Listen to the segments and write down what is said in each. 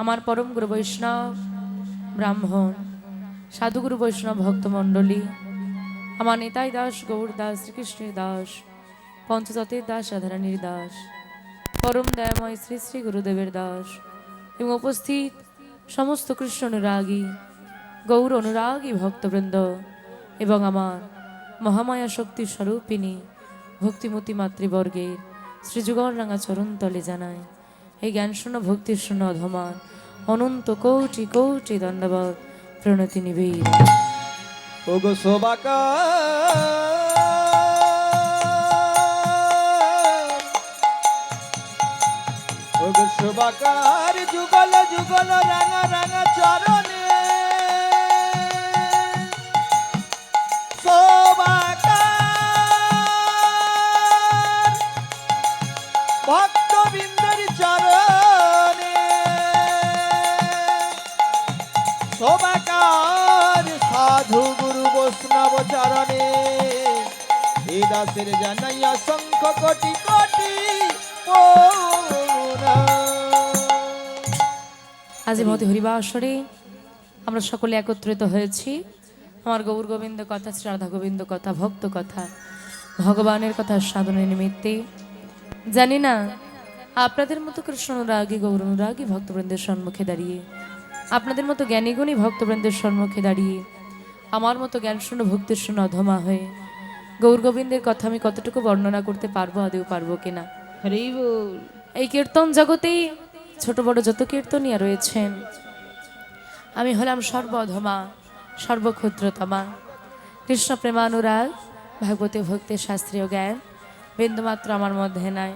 আমার পরম গুরু বৈষ্ণব ব্রাহ্মণ সাধুগুরু বৈষ্ণব ভক্তমণ্ডলী, আমার নিতাই দাস গৌর দাস শ্রীকৃষ্ণের দাস পঞ্চততের দাস রাধারানীর দাস পরম দয়াময় শ্রী শ্রী গুরুদেবের দাস এবং উপস্থিত সমস্ত কৃষ্ণ অনুরাগী গৌর অনুরাগী ভক্তবৃন্দ এবং আমার মহামায়া শক্তি স্বরূপিণী ভক্তিমতী মাতৃবর্গের শ্রীযুগল রাঙা চরণতলে জানায় এই জ্ঞান শূন্য ভক্তির শূন্য অধমান অনন্ত কোটি কোটি দণ্ডবত প্রণতি নিবেদ। ওগো শোভাকা ওগো শোভাকার যুগল যুগল রাঙা রাঙা চরণে শোভাকার ভক্তবৃন্দের চরণে শোভাকার সাধু গুরু বৈষ্ণব চরণে এ দাসের জানাই অসংখ্য কোটি কোটি আজ মতি হরিবাসরে আমরা সকলে একত্রিত হয়েছি আমার গৌর গোবিন্দ কথা, শ্রী রাধা গোবিন্দ কথা, ভক্ত কথা, ভগবানের কথা সাধনের নিমিত্তে। জানি না আপনাদের মতো কৃষ্ণ অনুরাগী গৌর অনুরাগী ভক্তবৃন্দের সম্মুখে দাঁড়িয়ে, আপনাদের মতো জ্ঞানীগুণী ভক্তবৃন্দের সম্মুখে দাঁড়িয়ে, আমার মতো জ্ঞান শূন্য ভক্তির শূন্য অধমা হয়ে গৌর গোবিন্দের কথা আমি কতটুকু বর্ণনা করতে পারবো, আদেও পারবো কিনা। এই কীর্তন জগতেই ছোট বড় যত কীর্তনিয়া রয়েছেন, আমি হলাম সর্বধমা সর্বক্ষুদ্রতমা। কৃষ্ণ প্রেমানুরাগ ভাগবতী ভক্তির শাস্ত্রীয় জ্ঞান বিন্দুমাত্র আমার মধ্যে নাই।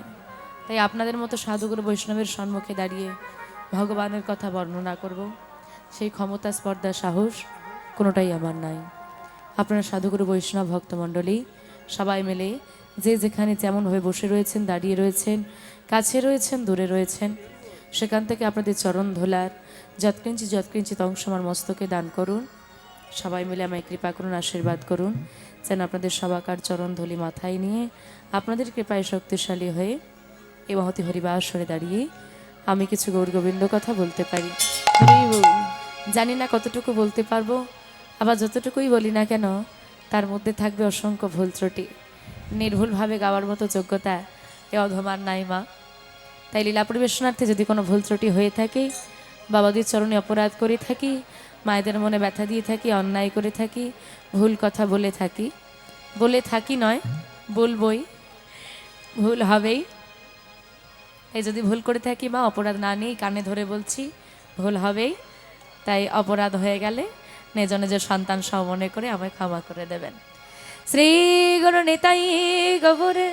তাই আপনাদের মতো সাধুগুরু বৈষ্ণবের সম্মুখে দাঁড়িয়ে ভগবানের কথা বর্ণনা করব, সেই ক্ষমতা স্পর্ধা সাহস কোনোটাই আমার নাই। আপনারা সাধুগুরু বৈষ্ণব ভক্তমণ্ডলী সবাই মিলে যে যেখানে যেমনভাবে বসে রয়েছেন, দাঁড়িয়ে রয়েছেন, কাছে রয়েছেন, দূরে রয়েছেন, সেখান থেকে আপনাদের চরণ ধোলার যৎকিঞ্চিত অংশ আমার মস্তকে দান করুন। সবাই মিলে আমায় কৃপা করুন, আশীর্বাদ করুন, যেন আপনাদের সবাকার চরণ ধুলি মাথায় নিয়ে আপনাদের কৃপায় শক্তিশালী হয়ে এই মহতি হরিবাসরে দাঁড়িয়ে আমি কিছু গৌর গোবিন্দ কথা বলতে পারি। জানি না কতটুকু বলতে পারবো, আবার যতটুকুই বলি না কেন তার মধ্যে থাকবে অসংখ্য ভুল ত্রুটি। নির্ভুলভাবে গাওয়ার মতো যোগ্যতা এ অধমার নাই মা। তাই লীলা পরিবেশনার্থে যদি কোনো ভুল ত্রুটি হয়ে থাকে, বাবাদের চরণে অপরাধ করে থাকি, মায়েদের মনে ব্যথা দিয়ে থাকি, অন্যায় করে থাকি, ভুল কথা বলে থাকি নয় বলবই, ভুল হবেই। এই যদি ভুল করে থাকি মা, অপরাধ না নেই, কানে ধরে বলছি ভুল হবেই। তাই অপরাধ হয়ে গেলে নিজ নিজের সন্তান সহ মনে করে আমায় ক্ষমা করে দেবেন। শ্রী গুরু নিতাই গৌরে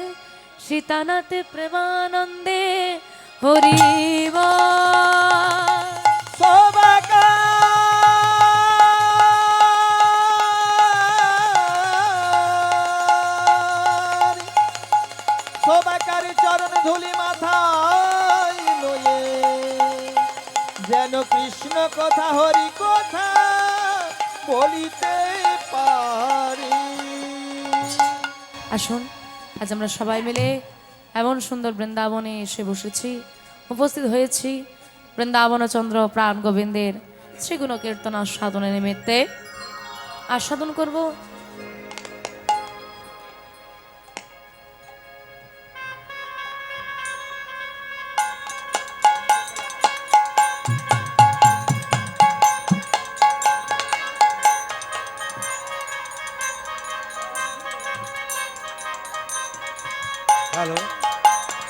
সীতানাথে প্রেমানন্দে হরি শোভাকার চরণ ধুলি মাথায় লয়ে যেন কৃষ্ণ কথা হরি কথা বলিতে পারি। আসুন, আজ আমরা সবাই মিলে এমন সুন্দর বৃন্দাবনে এসে বসেছি, উপস্থিত হয়েছি বৃন্দাবন চন্দ্র প্রাণ গোবিন্দের শ্রীগুণ কীর্তন আস্বাদনের নিমিত্তে। আস্বাদন করব হ্যালো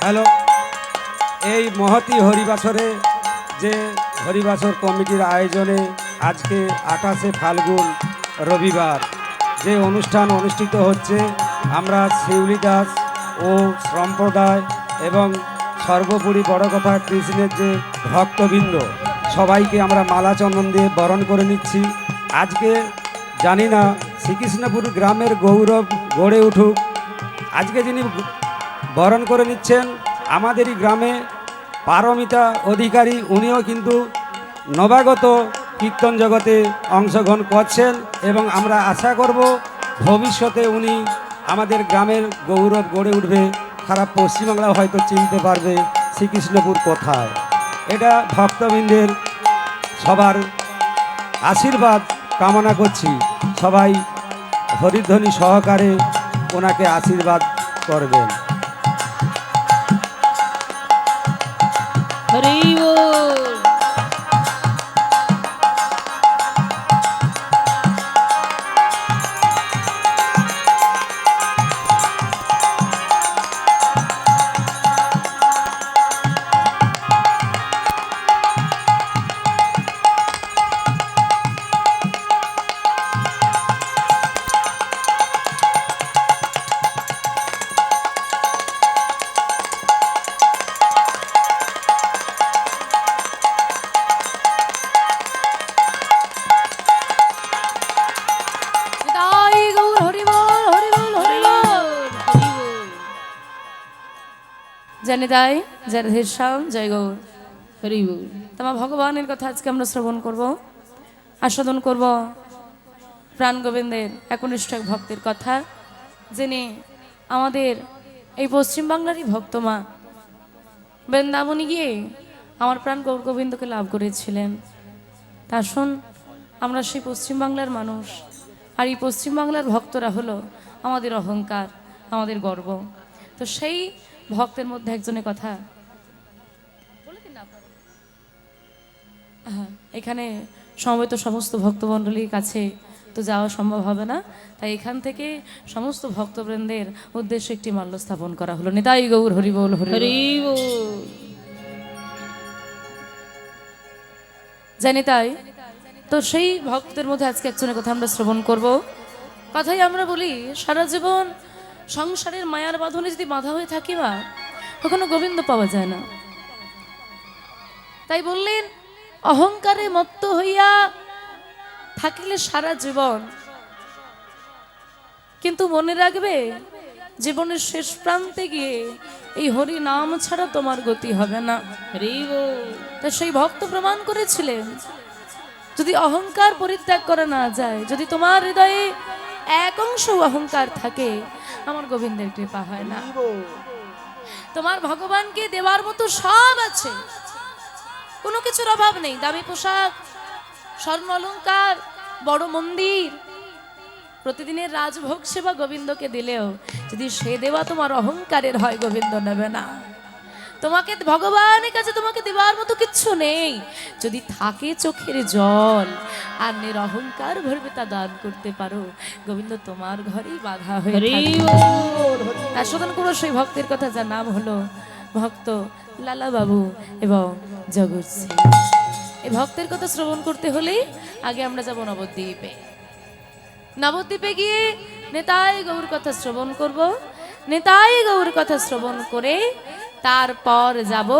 হ্যালো এই মহতি হরিবাসরে যে হরিবাসর কমিটির আয়োজনে আজকে 28শে ফাল্গুন রবিবার যে অনুষ্ঠান অনুষ্ঠিত হচ্ছে, আমরা শিউলি দাস ও সম্প্রদায় এবং সর্বোপরি বড় কথা কৃষ্ণের যে ভক্তবৃন্দ সবাইকে আমরা মালা চন্দন দিয়ে বরণ করে নিচ্ছি। আজকে জানি না শ্রীকৃষ্ণপুর গ্রামের গৌরব গড়ে উঠুক। আজকে যিনি বরণ করে নিচ্ছেন আমাদেরই গ্রামে পারমিতা অধিকারী, উনিও কিন্তু নবাগত কীর্তন জগতে অংশগ্রহণ করছেন এবং আমরা আশা করব ভবিষ্যতে উনি আমাদের গ্রামের গৌরব গড়ে উঠবে। সারা পশ্চিমবাংলা হয়তো চিনতে পারবে শ্রীকৃষ্ণপুর কোথায়। এটা ভক্তবৃন্দের সবার আশীর্বাদ কামনা করছি। সবাই হরিধ্বনি সহকারে ওনাকে আশীর্বাদ করবেন। হরি বল। নিতাই গৌর হরি বল, হরি বল, হরি বল, হরি বল। জানি তাই জয় রাধেশ্যাম, জয় গৌর হরি বল। তোমার ভগবানের কথা আজকে আমরা শ্রবণ করব, আস্বাদন করব প্রাণ গোবিন্দের একনিষ্ঠ এক ভক্তের কথা, যিনি আমাদের এই পশ্চিমবাংলারই ভক্তমা। বৃন্দাবনে গিয়ে আমার প্রাণ গৌর গোবিন্দকে লাভ করেছিলেন। তা আসুন, আমরা সেই পশ্চিমবাংলার মানুষ, আর এই পশ্চিমবাংলার ভক্তরা হলো আমাদের অহংকার, আমাদের গর্ব। তো সেই ভক্তের মধ্যে একজনের কথা এখানে সমবেত সমস্ত ভক্তমণ্ডলীর কাছে তো যাওয়া সম্ভব হবে না, তাই এখান থেকে সমস্ত ভক্তবৃন্দের উদ্দেশ্যে একটি মাল্য স্থাপন করা হলো। নিতাই গৌর হরি বল, হরি বল। জানি তাই। তো সেই ভক্তের মধ্যে আজকে একজনের কথা আমরা শ্রবণ করব। কথাই আমরা বলি, সারা জীবন সংসারের মায়ার বাঁধনে যদি বাঁধা হয়ে থাকি বা কখনো গোবিন্দ পাওয়া যায় না। তাই বললেন, অহংকারে মত্ত হইয়া থাকিলে সারা জীবন, কিন্তু মনে রাখবে জীবনের শেষ প্রান্তে গিয়ে এই হরি নাম ছাড়া তোমার গতি হবে না। তা সেই ভক্ত প্রমাণ করেছিলেন, যদি অহংকার পরিত্যাগ করা না যায়, যদি তোমার হৃদয়ে এক অংশ অহংকার থাকে, আমার গোবিন্দের কৃপা হয় না। তোমার ভগবানকে দেওয়ার মতো সব আছে, কোনো কিছুর অভাব নেই। দামি পোশাক, স্বর্ণ অলংকার, বড় মন্দির, প্রতিদিনের রাজভোগ সেবা গোবিন্দকে দিলেও যদি সে দেওয়া তোমার অহংকারের হয়, গোবিন্দ নেবে না। তোমাকে ভগবানের কাছে তোমাকে দেওয়ার মতো কিচ্ছু নেই। যদি থাকে চোখের জল আর নিরহংকার ভরবে তা দান করতে পারো, গোবিন্দ তোমার ঘরেই বাধা হয়ে থাকবে। আস্বাদন করো সেই ভক্তের কথা, যার নাম হলো ভক্ত লালা বাবু এবং জগৎ সিং। এই ভক্তের কথা শ্রবণ করতে হলে আগে আমরা যাব নবদ্বীপে। নবদ্বীপে গিয়ে নেতাই গৌর কথা শ্রবণ করব। নেতাই গৌর কথা শ্রবণ করে তারপর যাব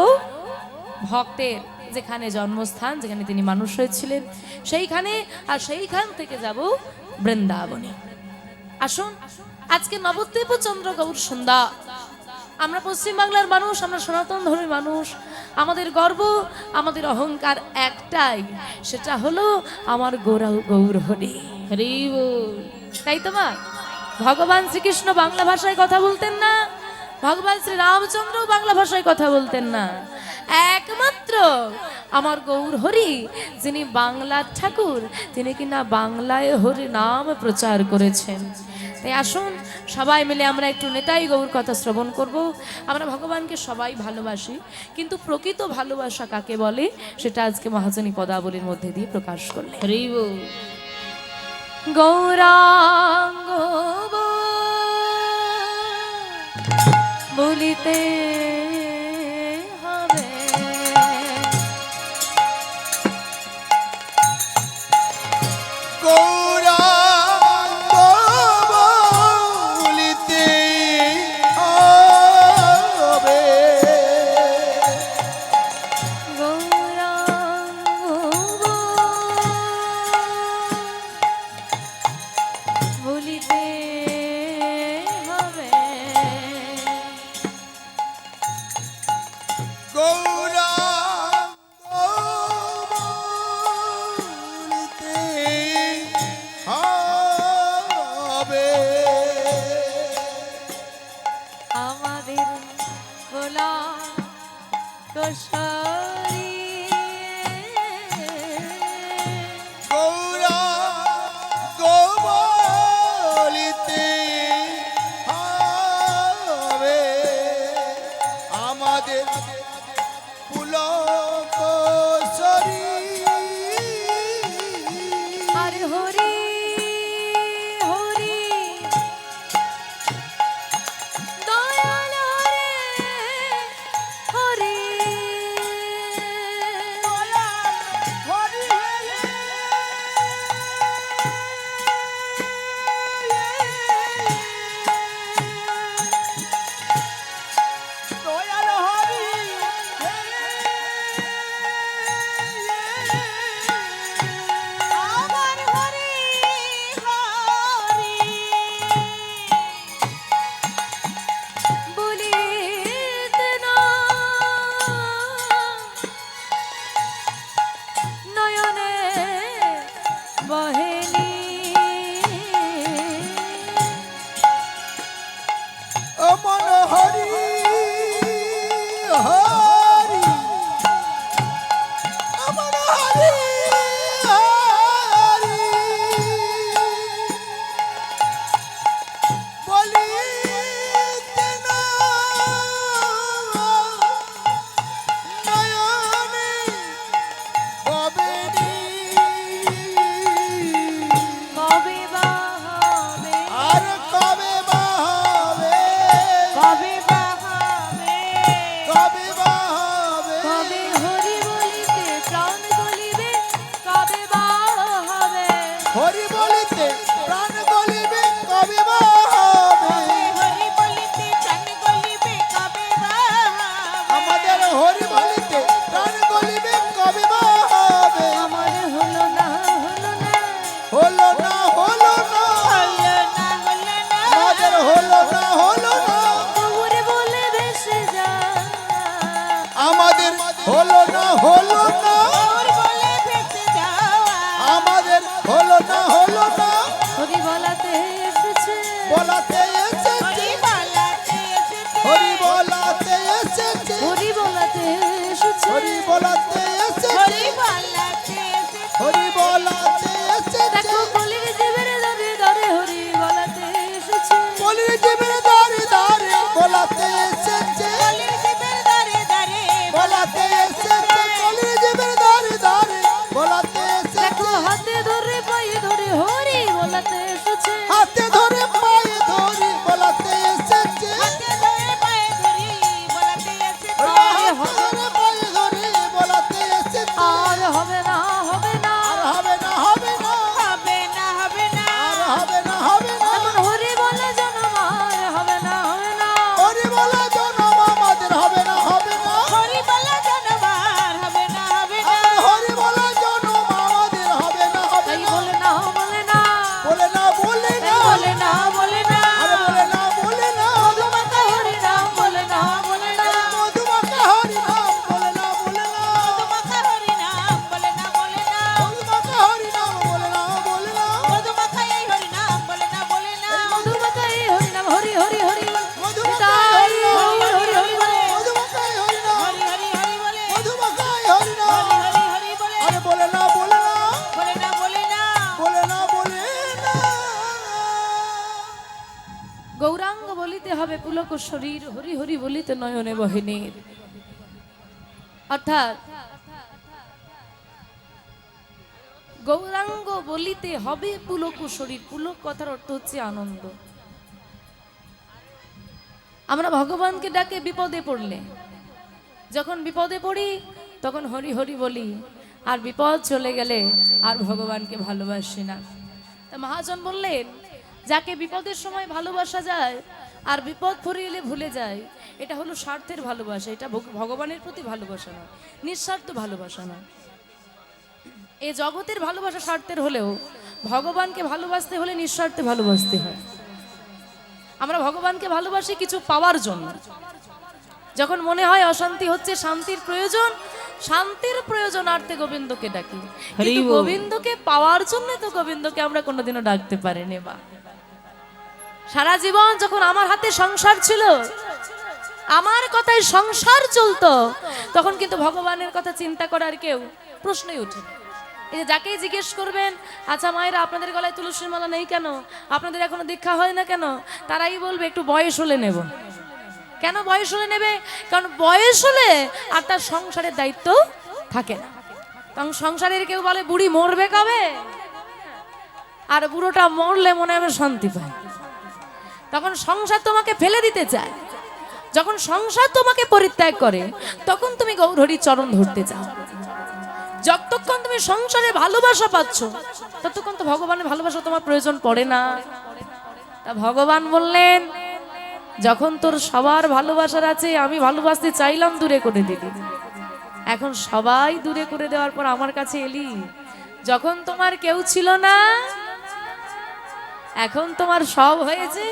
ভক্তের যেখানে জন্মস্থান, যেখানে তিনি মানুষ হয়েছিলেন সেইখানে, আর সেইখান থেকে যাব বৃন্দাবনে। আসুন, আজকে নবদ্বীপ চন্দ্র গৌর সন্ধ্যা। আমরা পশ্চিমবাংলার মানুষ, আমরা সনাতন ধর্মী মানুষ, আমাদের গর্ব, আমাদের অহংকার একটাই, সেটা হলো আমার গৌর হরি হরি বল। তাই তো মা, ভগবান শ্রীকৃষ্ণ বাংলা ভাষায় কথা বলতেন না, ভগবান শ্রী রামচন্দ্র বাংলা ভাষায় কথা বলতেন না। একমাত্র আমার গৌর হরি, যিনি বাংলার ঠাকুর, তিনি কিনা বাংলায় হরি নাম প্রচার করেছেন। তাই আসুন সবাই মিলে আমরা একটু নেতাই গৌর কথা শ্রবণ করব। আমরা ভগবানকে সবাই ভালোবাসি, কিন্তু প্রকৃত ভালোবাসা কাকে বলে সেটা আজকে মহাজনী পদাবলীর মধ্যে দিয়ে প্রকাশ করলেন। হরি বল। গৌরাঙ্গ বলিতে হবে, গৌরাঙ্গ বলিতে হবে, গৌরাঙ্গ বলিতে হবে। হরি বলিতে প্রাণ গলিবে কবে বা হবে হরি বলিতে প্রাণ গলিবে কবে বা হবে? আমাদের হরি বলিতে প্রাণ গলিবে কবে বা হবে আমার হলো না হলো না হলো না হলো না হলো না হলো না আমাদের হলো না হলো না গৌরে বলে ভেসে যা আমাদের হলো না হলো না ওর বলে ভেসে যাওয়া আমাদের হলো না হলো না হরি বলাতে এসেছে বলাতে এসেছে হরি বলাতে এসেছে হরি বলাতে এসেছে হরি বলাতে এসেছে হরি বলাতে এসেছে হরি বলাতে এসেছে হরি বলাতে এসেছে দেখো কলির জীবের ধরে ধরে হরি বলাতে এসেছে বলির জীবের দাঁড়ে দাঁড়ে বলাতে এসেছে কলির জীবের দারে দারে বলাতে এসেছে বলির জীবের দাঁড়ে দাঁড়ে বলাতে এসেছে দেখো হাতে ধরে পায়ে ধরে হরি বলাতে এসেছে হাতে ধরে পায়ে ধরি বলাতে এসেছে হাতে ধরে পায়ে ধরি বলাতে এসেছে আর হাতে ধরে পায়ে ধরি বলাতে এসেছে আর হবে না হবে না আর হবে না হবে না হবে না হবে না আর হবে না হবে না এমন হরি বলে জন্ম আর হবে না হবে না হরি বলা জনম আমাদের হবে না হবে না হরি বলা জনবার হবে না হবে না আর হরি বলা জনম আমাদের হবে না হবে তাই না বলে না বলে না বলে না বলে না তাই বলে না বলে না আর বলে না বলে না মধুমাতা হরি নাম বলে না বলে না মধুমাখা হরি নাম বলে না বলে না মধুমাখা হরি নাম বলে না বলে না মধুমাখা হরি নাম বলে না বলে না মধুমাখা এই হরি নাম বলে না বলে না মধুমাতা এই হরি নাম হরি হরি হরি মধুমাখা তাই হরি নাম হরি হরি বলে মধুমাখা হরি নাম হরি হরি হরি বলে মধুমাখা হরি নাম হরি হরি হরি বলে আরে বলে না বলে না বলে না বলে না বলে না বলে না গৌরাঙ্গ বলিতে হবে পুলক শরীর হরি হরি বলিতে নয়নে বহিনীর অর্থাৎ গৌরাঙ্গ বলিতে হবে পুলক শরীর পুলক কথার অর্থ হচ্ছে আনন্দ আমরা ভগবানকে ডাকে বিপদে পড়লে যখন বিপদে পড়ি তখন হরি হরি বলি আর বিপদ চলে গেলে আর ভগবানকে ভালোবাসি না তা মহাজন বললেন যাকে বিপদের সময় ভালোবাসা যায় আর বিপদ ফুরিয়ে ভুলে যায় এটা হলো স্বার্থের ভালোবাসা এটা ভগবানের প্রতি ভালোবাসা না নিঃস্বার্থ ভালোবাসা না এই জগতের ভালোবাসা স্বার্থের হলেও ভগবানকে ভালোবাসতে হলে নিঃস্বার্থে ভালোবাসতে হয় আমরা ভগবানকে ভালোবাসি কিছু পাওয়ার জন্য যখন মনে হয় অশান্তি হচ্ছে শান্তির প্রয়োজন শান্তির প্রয়োজনার্থে গোবিন্দকে ডাকি কিন্তু গোবিন্দকে পাওয়ার জন্য তো গোবিন্দকে আমরা কোনোদিনও ডাকতে পারিনি বা সারা জীবন যখন আমার হাতে সংসার ছিল আমার কথায় সংসার চলতো তখন কিন্তু ভগবানের কথা চিন্তা করার কেউ প্রশ্নই ওঠে না। এই যে যাকেই জিজ্ঞেস করবেন আচ্ছা মায়েরা আপনাদের গলায় তুলসীর মালা নেই কেন আপনাদের এখনো দীক্ষা হয় না কেন তারাই বলবে একটু বয়স হলে নেব কেন বয়স হলে নেবে কারণ বয়স হলে আর তার সংসারের দায়িত্ব থাকে না তখন সংসারের কেউ বলে বুড়ি মরবে কবে আর বুড়োটা মরলে মনে হবে শান্তি পায় তখন সংসার তোমাকে ফেলে দিতে চায় যখন সংসার তোমাকে পরিত্যাগ করে তখন তুমি গৌরহরির চরণ ধরতে চাও যতক্ষণ তুমি সংসারে ভালোবাসা পাচ্ছ ততক্ষণ তো ভগবানের ভালোবাসা তোমার প্রয়োজন পড়ে না তা ভগবান বললেন যখন তোর সবার ভালোবাসার আছে আমি ভালোবাসতে চাইলাম দূরে করে দিলি এখন সবাই দূরে করে দেওয়ার পর আমার কাছে এলি যখন তোমার কেউ ছিল না এখন তোমার সব হয়েছে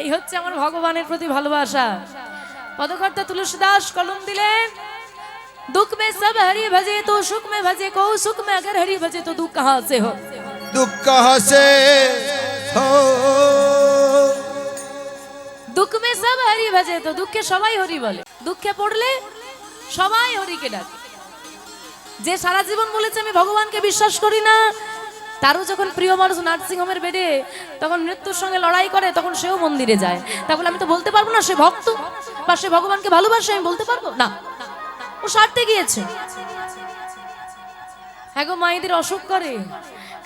এই হচ্ছে আমার ভগবানের প্রতি ভালোবাসা পদকর্তা তুলসীদাস কলম দিলেন दुख में सब हरि भजे तो सुख में भजे को सुख में अगर हरि भजे तो दुख कहाँ से हो दुख कहाँ से हो दुख में सब हरि भजे तो दुखे सबाई हरि बोले दुखे पड़ले সবাই হরিকে ডাকে যে সারা জীবন বলেছে আমি ভগবানকে বিশ্বাস করি না তারও যখন প্রিয় মানুষ নার্সিং হোমের বেডে তখন মৃত্যুর সঙ্গে লড়াই করে তখন সেও মন্দিরে যায় তাহলে আমি তো বলতে পারবো না সে ভক্ত বা সে ভগবানকে ভালোবাসে আমি বলতে পারবো না ও স্বার্থে গিয়েছে হ্যাঁ গো মায়েদের অসুখ করে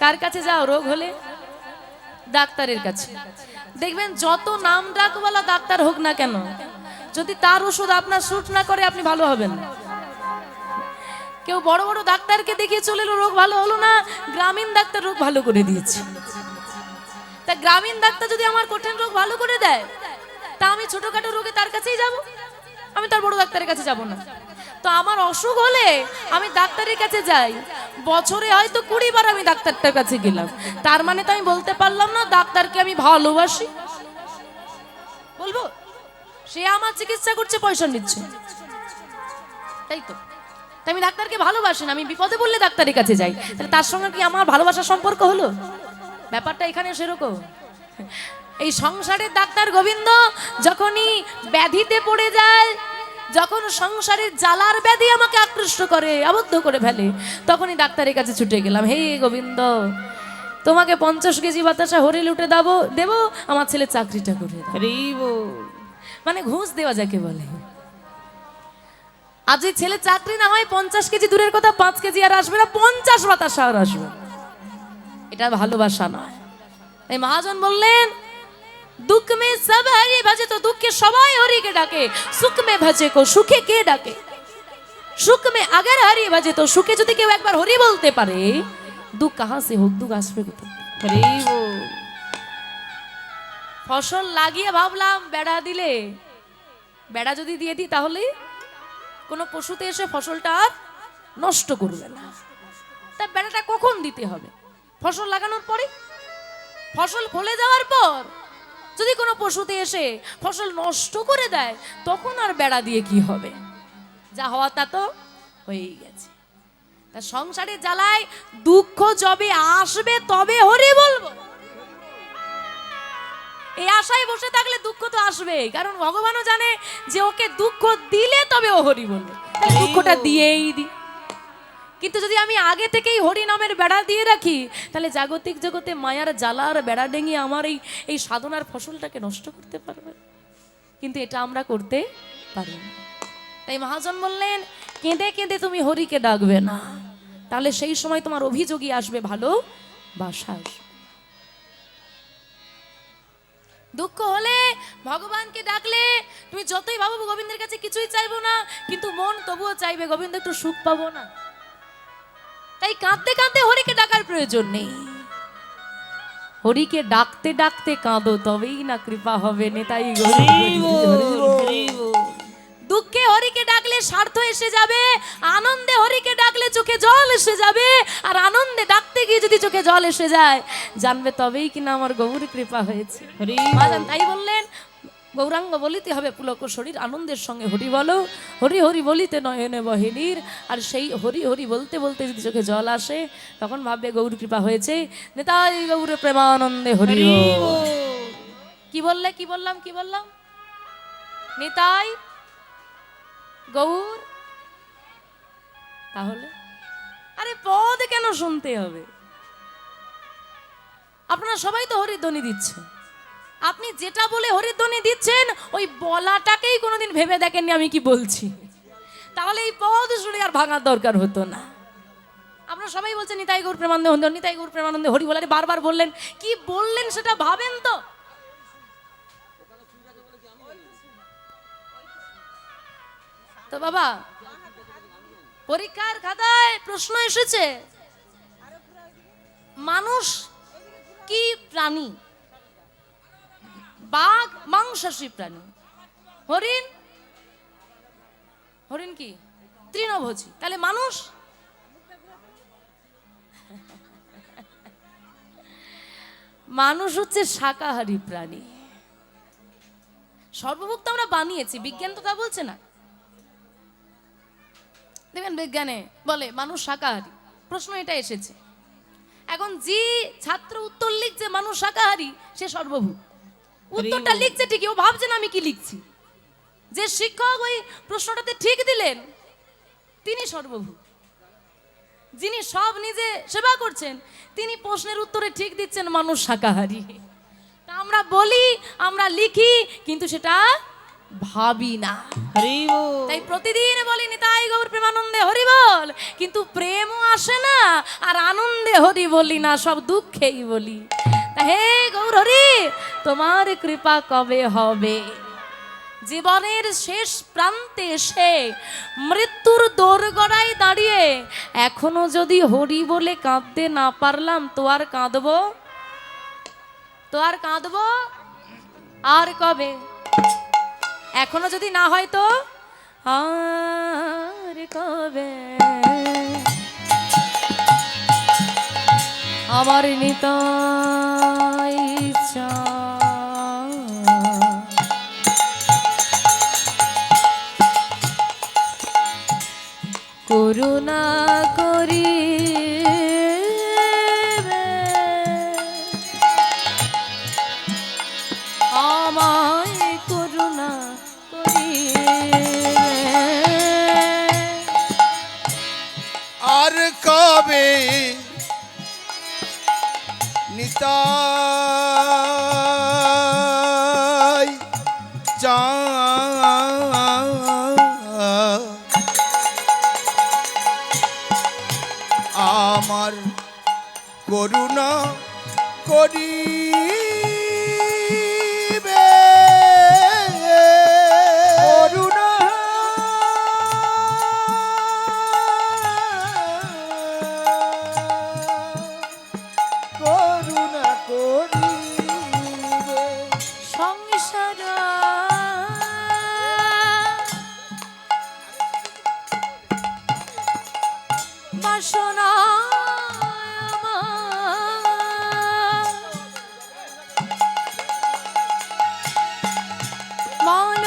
কার কাছে যাও রোগ হলে ডাক্তারের কাছে দেখবেন যত নাম ডাকওয়ালা ডাক্তার হোক না কেন যদি তার ওষুধ আপনার স্যুট না করে আপনি ভালো হবেন না কেউ বড় বড় ডাক্তারকে দেখিয়ে চলে এলো, রোগ ভালো হলো না, গ্রামীণ ডাক্তার রোগ ভালো করে দিয়েছে। তা গ্রামীণ ডাক্তার যদি আমার কঠিন রোগ ভালো করে দেয়, তা আমি ছোটখাটো রোগে তার কাছেই যাব, আমি তার বড় ডাক্তারের কাছে যাব না। তো আমার অসুখ হলে আমি ডাক্তারের কাছে যাই, বছরে হয়তো 20 বার আমি ডাক্তারটার কাছে গেলাম, তার মানে তো আমি বলতে পারলাম না ডাক্তারকে আমি ভালোবাসি। বলবো সে আমার চিকিৎসা করছে, পয়সা নিচ্ছে, তাই তো। তাই আমি ডাক্তারকে ভালোবাসি না, আমি বিপদে বললে ডাক্তারের কাছে যাই, তাহলে তার সঙ্গে কি আমার ভালোবাসার সম্পর্ক হলো? ব্যাপারটা এখানে সেরকম। এই সংসারের ডাক্তার গোবিন্দ যখনই ব্যাধিতে পড়ে যায়, যখন সংসারের জ্বালার ব্যাধি আমাকে আকৃষ্ট করে, আবদ্ধ করে ফেলে, তখনই ডাক্তারের কাছে ছুটে গেলাম। হে গোবিন্দ, তোমাকে 50 কেজি বাতাসা হরি লুটে দেবো, আমার ছেলে চাকরিটা করে দাও। মানে ঘুষ দেওয়া যাকে বলে। আজ এই ছেলে চাকরি না হয় 50 কেজি দূরের কথা, 5 কেজি আর আসবে না, 50 বাতাসা আর আসবে। এটা ভালোবাসা নয়। এই মহাজন বললেন, দুঃখ মে সব হরি ভজে, তো দুঃখে সবাই হরিকে ডাকে, সুখ মে ভজে কো সুখে কে ডাকে? সুখ মে আগর হরি ভজে, তো সুখে যদি কেউ একবার হরি বলতে পারে, দুঃখ কাহা সে হোক, দুঃখ আসবে কোথায়? ফসল লাগিয়ে ভাবলাম বেড়া দিলে, বেড়া যদি দিয়ে দিই তাহলে কোনো পশুতে এসে ফসলটা আর নষ্ট করবে না। তা বেড়াটা কখন দিতে হবে? ফসল লাগানোর পরে, ফসল ফলে যাওয়ার পর যদি কোনো পশুতে এসে ফসল নষ্ট করে দেয়, তখন আর বেড়া দিয়ে কি হবে? যা হওয়া তা তো হয়েই গেছে। তা সংসারে জ্বালায় দুঃখ যবে আসবে তবে হরি বলবো, এই আশায় বসে থাকলে দুঃখ তো আসবেই, কারণ ভগবানও জানে যে ওকে দুঃখ দিলে তবে ও হরি বলবে, তাহলে দুঃখটা দিয়েই দি। কিন্তু যদি আমি আগে থেকেই হরি নামের বেড়া দিয়ে রাখি, তাহলে জাগতিক জগতে মায়ার জ্বালার বেড়া ডেঙে আমার এই সাধনার ফসলটাকে নষ্ট করতে পারবে। কিন্তু এটা আমরা করতে পারি না। তাই মহাজন বললেন, কেঁদে কেঁদে তুমি হরিকে ডাকবে না, তাহলে সেই সময় তোমার অভিযোগী আসবে ভালোবাসা আসবে। দুঃখ হলে ভগবানকে ডাকলে তুমি যতই ভাবো গোবিন্দের কাছে কিছুই চাইবো না, কিন্তু মন তবুও চাইবে গোবিন্দ একটু সুখ পাবো না। তাই কাঁদতে কাঁদতে হরিকে ডাকার প্রয়োজন নেই। হরিকে ডাকতে ডাকতে কাঁদো, তবেই না কৃপা হবে। নেতাই দুঃখে হরিকে ডাকলে স্বার্থ এসে যাবে, আনন্দে হরিকে ডাকলে চোখে জল এসে যাবে। আর আনন্দে ডাকতে গিয়ে যদি চোখে জল এসে যায়, জানবে তবেই কিনা আমার গৌর কৃপা হয়েছে। তাই বললেন, গৌরাঙ্গ বলিতে হবে পুলক শরীর, আনন্দের সঙ্গে হরি বলো, হরি হরি বলিতে নয়নে বহিনীর। আর সেই হরি হরি বলতে বলতে যদি চোখে জল আসে, তখন ভাববে গৌর কৃপা হয়েছে। নেতাই গৌর প্রেমানন্দে হরি। কি বললে, কি বললাম, কি বললাম? নেতাই গৌর। তাহলে আরে পদ কেন শুনতে হবে? আপনারা সবাই তো হরিধ্বনি দিচ্ছেন, আপনি যেটা বলে হরিধ্বনি দিচ্ছেন ওই বলাটাকেই কোনোদিন ভেবে দেখেননি আমি কি বলছি, তাহলে এই পদ শুনে আর ভাঙার দরকার হতো না। আপনারা সবাই বলছেন নিতাই গৌর প্রেমানন্দে, নিতাই গৌর প্রেমানন্দে হরি বলে বারবার বললেন, কি বললেন সেটা ভাবেন তো। তো বাবা, পরীক্ষার খাতায় প্রশ্ন এসেছে, মানুষ কি প্রাণী? বাঘ মাংসাশী প্রাণী, হরিণ, হরিণ কি তৃণভোজী, তাহলে মানুষ? মানুষ হচ্ছে শাকাহারী প্রাণী। সর্বভুক্ত আমরা বানিয়েছি, বিজ্ঞান তো তা বলছে না। দেখবেন বিজ্ঞানে বলে মানুষ শাকাহারী, প্রশ্ন এটা এসেছে। এখন যে ছাত্র উত্তর লিখছে মানুষ শাকাহারী, সে সর্বভূত। উত্তরটা লিখছে ঠিকই, ও ভাবছে না আমি কি লিখছি। যে শিক্ষক ওই প্রশ্নটাতে ঠিক দিলেন তিনি সর্বভূত। যিনি সব নিজে সেবা করছেন তিনি প্রশ্নের উত্তরে ঠিক দিচ্ছেন মানুষ শাকাহারী। তা আমরা বলি, আমরা লিখি, কিন্তু সেটা ভাবি না। তাই প্রতিদিন বলি নিতাই গৌর প্রেমানন্দে হরি বল, কিন্তু প্রেমও আসে না, আর আনন্দে হরি বলি না, সব দুঃখেই বলি। হে গৌর হরি, তোমার কৃপা কবে হবে? জীবনের শেষ প্রান্তে এসে মৃত্যুর দোরগড়ায় দাঁড়িয়ে এখনো যদি হরি বলে কাঁদতে না পারলাম, তো আর কাঁদবো? তো আর কাঁদবো আর কবে? এখনো যদি না হয় তো আর কবে? আমার নিতাই চাঁদ করুণা করি আমায় করুণা করি আর কবে নিতাই চাঁদ আমার করুণা করিবে করুণা করুণা করিবে সংসার বাসনা মন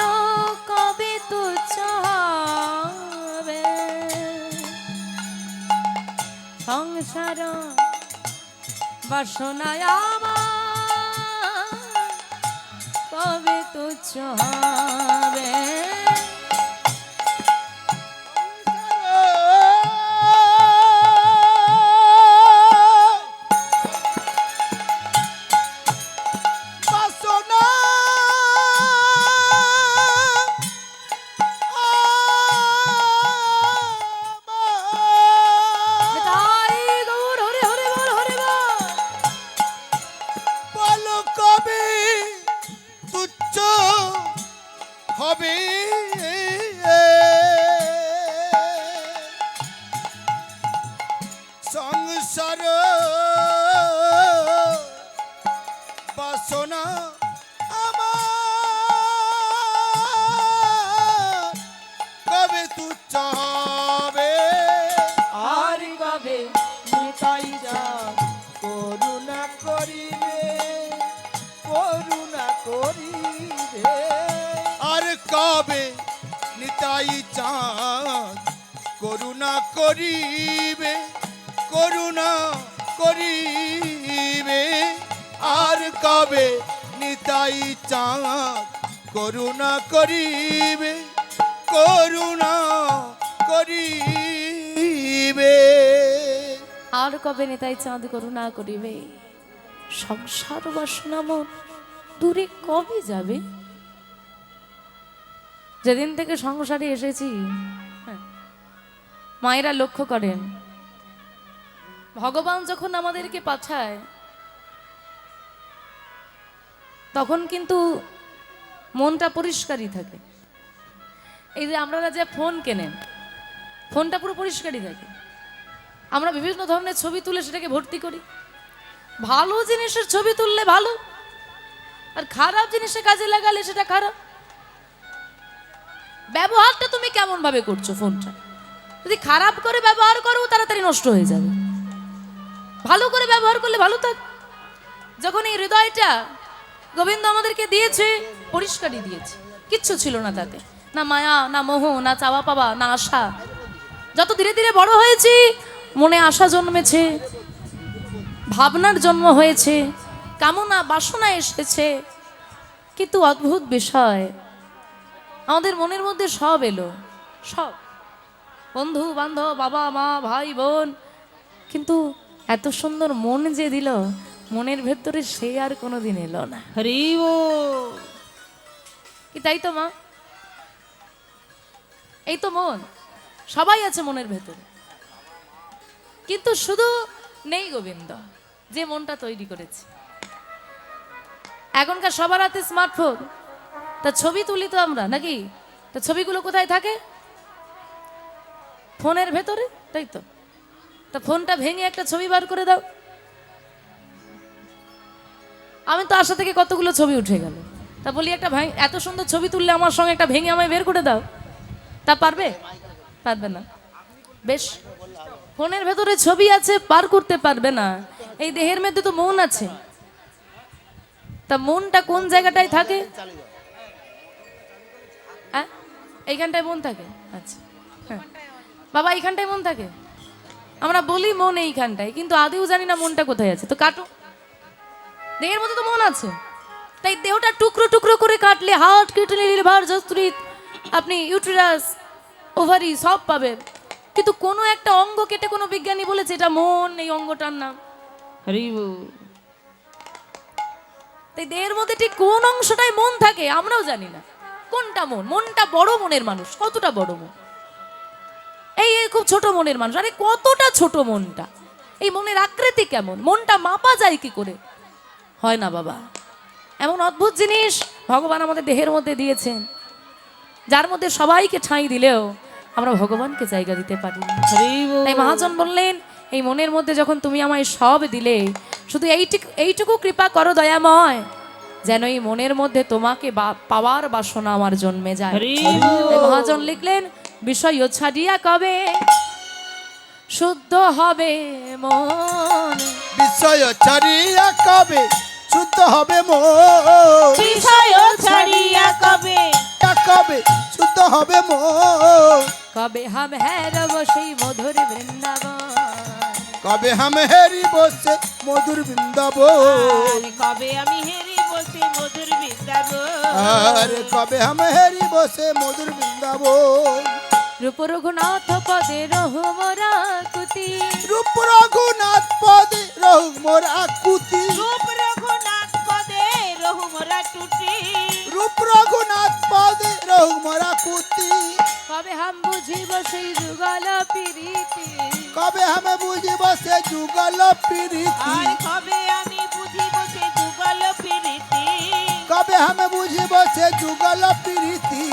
কবে তো চাবে সংসার বাসনায় আমার কবে তো চাবে বাসনা তাই গৌর হরে হরে বল হরে বল বলো কবে তুচ্ছ হবে সংসার বাসনা আমার কবে তুচ্ছ হবে আর কবে নিতাই চাঁদ করুণা করিবে করুণা করিবে আর কবে নিতাই চাঁদ করুণা করিবে করুণা করিবে আর কবে নিতাই চাঁদ করুণা করিবে করুণা করিবে আর কবে নেতাই চাঁদ করুণা করিবে সংসার বাসনা মন দূরে কবে যাবে? যেদিন থেকে সংসারে এসেছি মায়েরা লক্ষ্য করেন, ভগবান যখন আমাদেরকে পাঠায় তখন কিন্তু মনটা পরিষ্কারই থাকে। এই যে আপনারা যে ফোন কেনেন, ফোনটা পুরো পরিষ্কারই থাকে। আমরা বিভিন্ন ধরনের ছবি তুলে সেটাকে ভর্তি করি। ভালো জিনিসের ছবি তুললে ভালো, আর খারাপ জিনিসে কাজে লাগালে সেটা খারাপ। ব্যবহারটা তুমি কেমন ভাবে করছো ফোনটা? যদি খারাপ করে ব্যবহার করো তাড়াতাড়ি নষ্ট হয়ে যাবে, ভালো করে ব্যবহার করলে ভালো থাক। যখন এই হৃদয়টা গোবিন্দ আমাদেরকে দিয়েছে, পরিষ্কারই দিয়েছে, কিচ্ছু ছিল না তাতে, না মায়া, না মোহ, না চাওয়া পাওয়া, না আশা। যত ধীরে ধীরে বড় হয়েছি মনে আশা জন্মেছে, ভাবনার জন্ম হয়েছে, কামনা বাসনা এসেছে। কিন্তু অদ্ভুত বিষয়, আমাদের মনের মধ্যে সব এলো, সব বন্ধু বান্ধব, বাবা মা, ভাই বোন, কিন্তু এত সুন্দর মন যে দিল, মনের ভেতরে সে আর কোনোদিন এলো না। হরি ও কি তাই তো মা? এই তো মন, সবাই আছে মনের ভেতরে, কিন্তু শুধু নেই গোবিন্দ, যে মনটা তৈরি করেছে। এখনকার সবার হাতে স্মার্টফোন, তা ছবি তুলি তো আমরা নাকি? তা ছবিগুলো কোথায় থাকে? ফোনের ভেতরে, তাই তো? তা ফোনটা ভেঙে একটা ছবি বার করে দাও। আমি তো আশা থেকে কতগুলো ছবি উঠে গেল, তা বলি একটা এত সুন্দর ছবি তুললে আমার সঙ্গে একটা ভেঙে আমায় বের করে দাও। তা পারবে? পারবে না। বেশ, ফোনের ভেতরে ছবি আছে, পার করতে পারবে না। এই দেহের মধ্যে তো মন আছে, তা মনটা কোন জায়গাটায় থাকে? হ্যাঁ, এইখানটায় মন থাকে। আচ্ছা, হ্যাঁ বাবা, এইখানটায় মন থাকে। আমরা বলি মন এইখানটায়, কিন্তু আদেও জানি না মনটা কোথায় আছে। তো কাটো, দেহের মধ্যে তো মন আছে, তাই দেহটা টুকরো টুকরো করে কাটলে হার্ট, কিডনি, লিভার, যকৃৎ, আপনি ইউটেরাস, ওভারি সব পাবেন। কিন্তু কোনো একটা অঙ্গ কেটে কোনো বিজ্ঞানী বলেছে এটা মন, এই অঙ্গটার নাম হরি বল। তাই দেহের মধ্যে ঠিক কোন অংশটায় মন থাকে আমরাও জানি না। কোনটা মন? মনটা বড় মনের মানুষ। কতটা বড় মন? এই এই খুব ছোট মনের মানুষ। আরে কতটা ছোট মনটা! এই মনের আকৃতি কেমন? মনটা মাপা যায় কি করে? হয় না বাবা। এমন অদ্ভুত জিনিস ভগবান আমাদের দেহের মধ্যে দিয়েছেন, যার মধ্যে সবাইকে ঠাঁই দিলেও আমরা ভগবানকে জায়গা দিতে পারি না। তাই মহাজন বললেন, এই মনের মধ্যে যখন তুমি আমায় সব দিলে, শুধু এইটুকু কৃপা করো দয়াময়, যেন এই মনের মধ্যে তোমাকে পাওয়ার বাসনা আমার জন্মে যায়। তাই মহাজন লিখলেন, বিষয় ছাড়িয়া কবে শুদ্ধ হবে মন, বিষয় ছাড়িয়া কবে শুদ্ধ হবে মন, বিষয় ছাড়িয়া কবে কবে শুদ্ধ হবে মন, কবে হাম হেরব সেই মধুর বৃন্দাবন, কবে হাম হেরি বসে মধুর বৃন্দাবন, আর কবে আমি হেরি বসে মধুর বৃন্দাবন, আর কবে হাম হেরি বসে মধুর বৃন্দাবন। রূপ রঘুনাথ পদে রহু মোরা কুতি, রূপ রঘুনাথ পদে রহু মোর আকুতি, রূপ রঘুনাথ পদে রহু মোরা টুটি, রূপ রঘুনাথ পদে রহু মোর আকুতি, কবে হাম বুঝিব সেই যুগল প্রীতি, কবে হামে বুঝিব সে যুগল প্রীতি, আর কবে আমি বুঝিব সে যুগল প্রীতি, কবে হামে বুঝিব সে যুগল প্রীতি।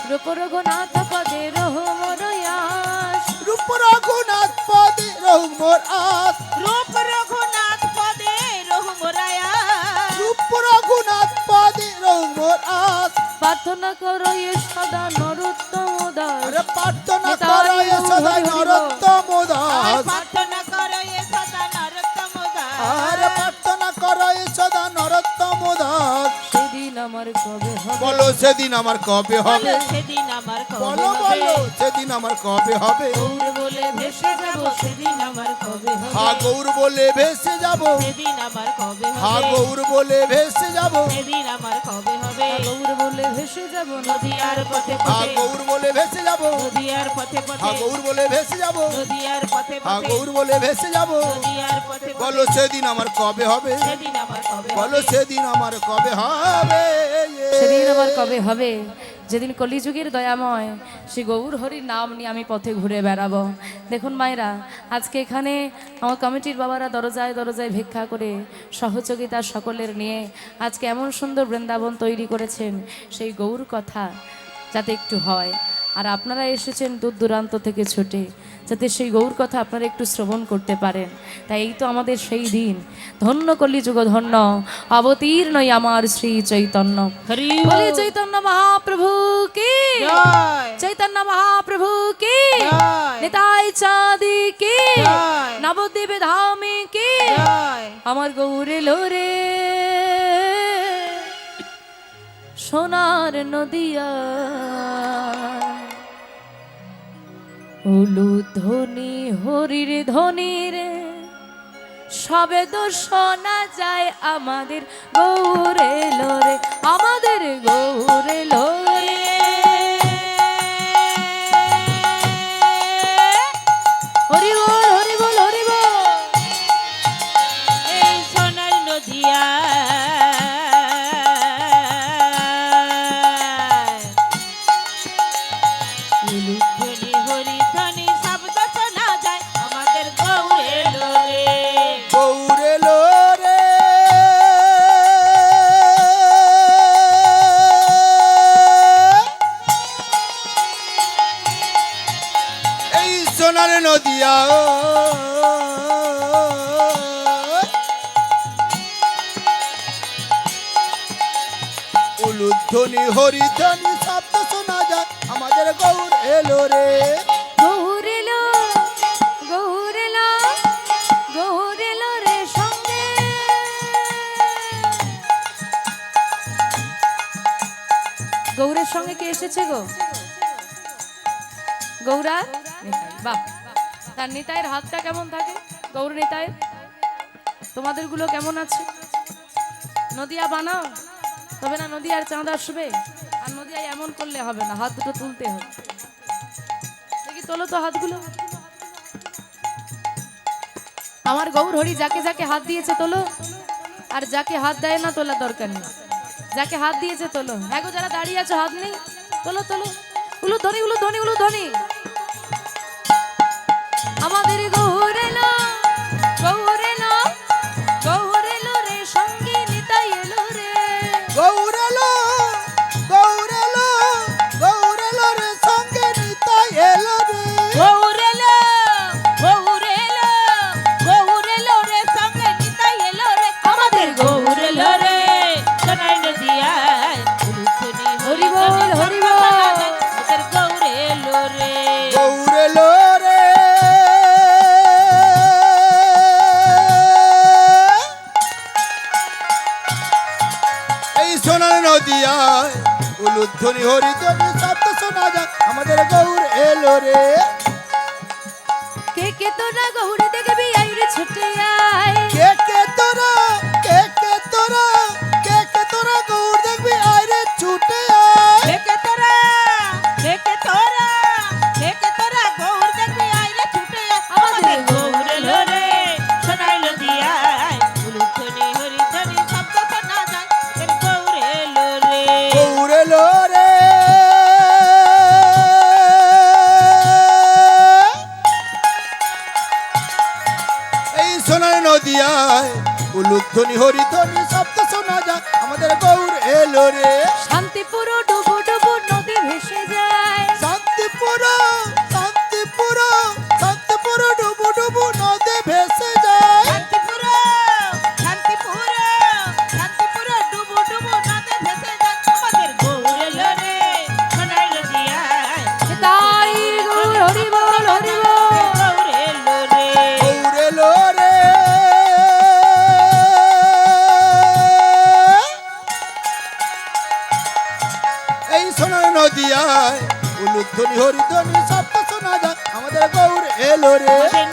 রূপ রঘুনাথ পদে রহু মোর আস, রূপ রঘুনাথ পদে রহু মোর আস, রূপ রঘুনাথ পদে রহু মোরা আস, রূপ রঘুনাথ পদে রহু মোর আস। প্রার্থনা করো এ সদা নরোত্তম দাস, আরে প্রার্থনা করো এ সদা নরোত্তম আর দাস, প্রার্থনা করো এ সদা নরোত্তম দাস, আরে প্রার্থনা করো এ সদা নরোত্তম দাস। সেদিন আমার কবে হবে, বলো সেদিন আমার কবে হবে, বলো সেদিন আমার কবে বলো হবে, বলো সেদিন আমার কবে হবে, গৌর বলে ভেসে যাব সেদিন আমার কবে হবে, হা গৌর বলে ভেসে যাব, সেদিন আমার কবে হা হবে, গৌর বলে ভেসে যাব, সেদিন আমার কবে হবে, গৌর বলে ভেসে যাব নদী আর পথে হা পথে, গৌর বলে ভেসে যাব, নদী আর পথে হা পথে, গৌর বলে ভেসে যাব, নদী আর পথে হা পথে, গৌর বলে ভেসে যাব। নদী আর পথে বলো পথে, সেদিন আমার কবে হবে, সেদিন আমার কবে বলো হবে, সেদিন আমার কবে হবে, সেদিন আমার কবে হবে, যেদিন কলিযুগের দয়াময় শ্রী গৌর হরির নাম নিয়ে আমি পথে ঘুরে বেড়াবো। দেখুন মায়েরা, আজকে এখানে আমার কমিটির বাবারা দরজায় দরজায় ভিক্ষা করে সহযোগিতা সকলের নিয়ে আজকে এমন সুন্দর বৃন্দাবন তৈরি করেছেন, সেই গৌর কথা যাতে একটু হয়। আর আপনারা এসেছেন দূর দূরান্ত থেকে ছুটে, যাতে সেই গৌর কথা আপনারা একটু শ্রবণ করতে পারেন। তাই এই তো আমাদের সেই দিন। ধন্য কলিযুগ ধন্য, অবতীর্ণই আমার শ্রী চৈতন্য। বলি চৈতন্য মহাপ্রভু কি জয়, চৈতন্য মহাপ্রভু কি জয়, নিতাই চাঁদি কি জয়, নবদ্বীপ ধামে কি জয়, আমার গৌরে লোরে সোনার নদিয়া হলুদ ধ্বনি হরির ধ্বনি রে সবে তো শোনা যায় আমাদের গৌরে লোরে, আমাদের গৌরে লোরে। হরি বল হরি বল হরি বল। এই সোনার নদিয়া ধ্বনি হরি ধ্বনি শব্দ শোনা যায় আমাদের গৌরে লোরে, গৌরে লোরে হরিধ্বনি শব্দ শোনা যায় আমাদের গৌর এলো রে। গৌর এলো, গৌর এলো, গৌর এলো রে সঙ্গে। গৌরের সঙ্গে কে এসেছে গো? গৌরা নিতাই। বাহ, তার নিতাইয়ের হাতটা কেমন থাকে? গৌর নিতাইয়ের তোমাদের গুলো কেমন আছে? নদিয়া বানাও, তবে না নদিয়ার চাঁদ আসবে। আর নদিয়ায় এমন করলে হবে না, হাত দুটো তুলতে হবে। দেখি তোলো তো হাতগুলো। আমার গৌর হরি যাকে যাকে হাত দিয়েছে তোলো, আর যাকে হাত দেয় না তোলার দরকার নেই। যাকে হাত দিয়েছে তোলো। এগো যারা দাঁড়িয়ে আছো হাত নেই, তোলো তোলো। উলুধ্বনি উলুধ্বনি উলুধ্বনি। আমাদের গৌর এলো, গৌর এলো, গৌর এলো রে সঙ্গে নিতাই এলো রে। গৌর এলো, গৌর এলো, গৌর এলো রে সঙ্গে নিতাই এলো রে। গৌর এলো, গৌর এলো, গৌর এলো রে সঙ্গে নিতাই এলো রে। আমাদের গৌর এলো রে সোনাই নদিয়ায় উলুধ্বনি হরি বল, হরি বল। আমাদের গৌর এলো রে। গৌর এলো রে। এই সোনার নদিয়ায় উলুধ্বনি হরিধ্বনি শব্দ শোনা যায় আমাদের গৌর এলো রে। কে কে তোরা গৌর দেখবি আইরে ছুটে আয়। কে কে তোরা, কে কে তোরা, কে কে তোরা গৌর দেখবি আরে ছুটে আয়। দেখে তোরা, দেখে তোরা, দেখে তোরা গৌর দেখবি আইরে ছুটে আয়। আমাদের গৌর এলো রে সোনাই নদিয়ায় উলুধ্বনি হরিধ্বনি শব্দ শোনা যায় আমাদের গৌর এলো রে। গৌর এলো রে। এই সোনার নদিয়ায় উলুধ্বনি হরিধ্বনি শব্দ শোনা যায় আমাদের গৌর এলো রে। শান্তিপুর ডুবু ডুবু নদী ভেসে যায়। শান্তিপুর, শান্তিপুর, শান্তিপুর ডুবু ডুবু নদে ভেসে যায়। শান্তিপুর, শান্তিপুর, শান্তিপুর ডুবু ডুবু নদে ভেসে যায় আমাদের গৌর এলো রে সোনাই নদিয়ায় তাই গৌর হরি বল, হরি বল। গৌর এলো রে। গৌর এলো রে। এই সোনার নদিয়ায় উলুধ্বনি হরিধ্বনি শব্দ শোনা যায় আমাদের গৌর এলো রে। আমাদের